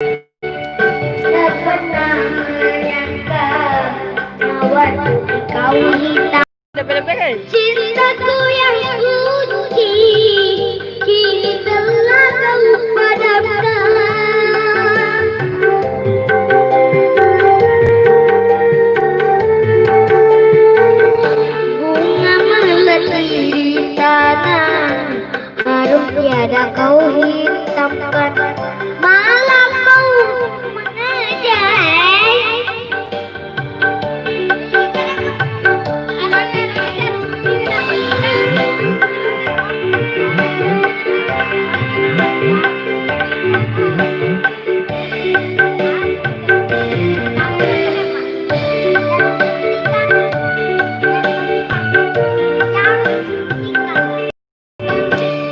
Tak pernah menyangka mawar kau hitam. Cintaku yang suci kini telah kau padamkan. Bunga melati di tanah, harum tiada kau hitamkan. Malam kau mengejek,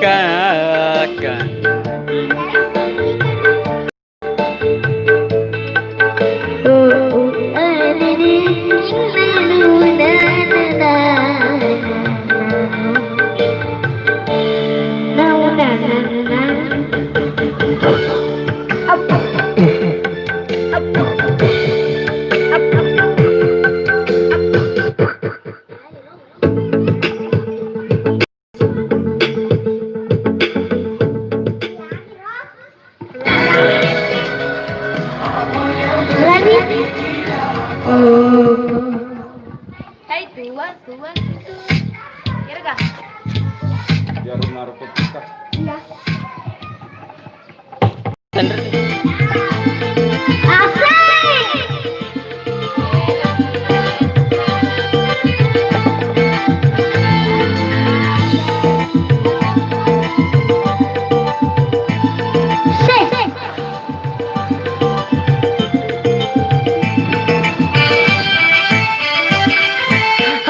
Kakak. Hai tuan. Kira gak? Biar naruh kita. Iya. Bener.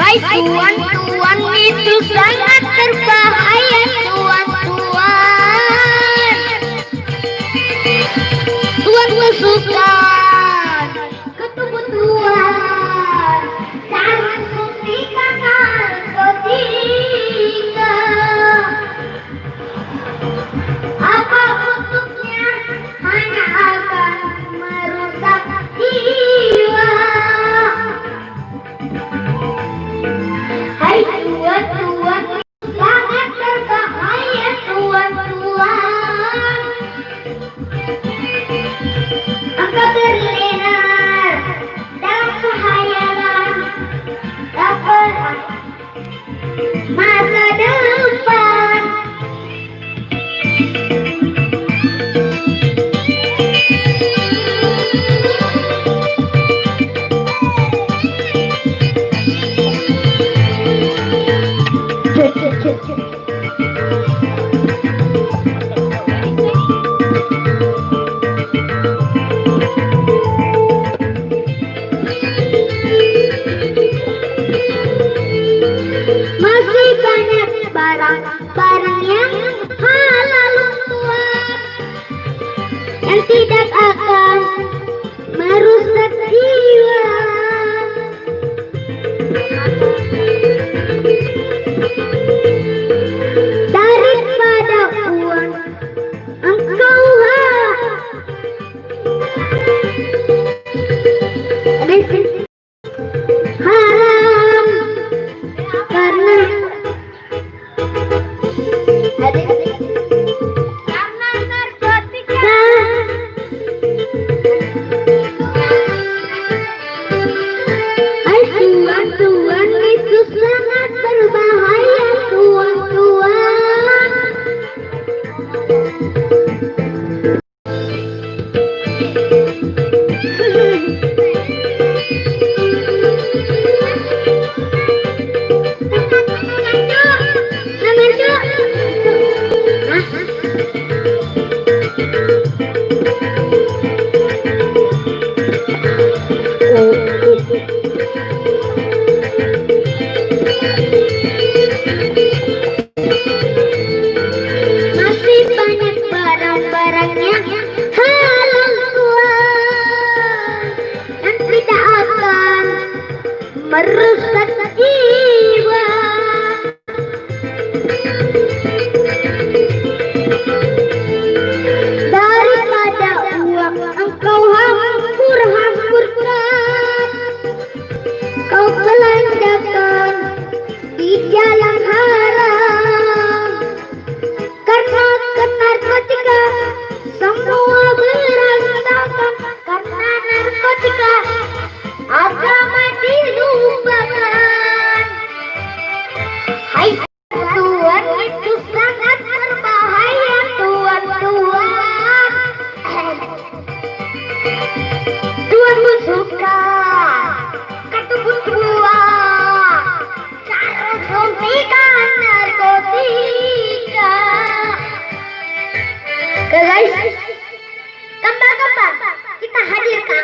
Hai tuan itu sangat berbahaya tuan. Tuan masukkan ke tubuh tuan. Jangan suntikan narkotika. Apa untuknya? Hanya akan merusak jiwa. Hai tuan sangat berbahaya tuan. Engkau terlena dalam kehayalan, dapat masa depan. Masih banyak barang yang halal tuan, yang tidak akan merusak jiwa. Daripada uang engkau haram karena narkotika. Hai tuan itu sangat berbahaya tuan.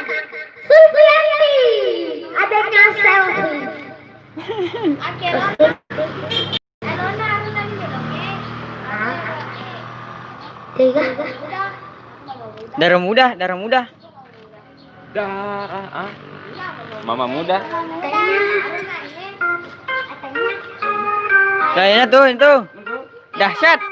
Sulfiati, adanya selfie. Tiga. Darah muda, darah muda. Dah, Mama muda. Kayaknya tuh itu. Dahsyat.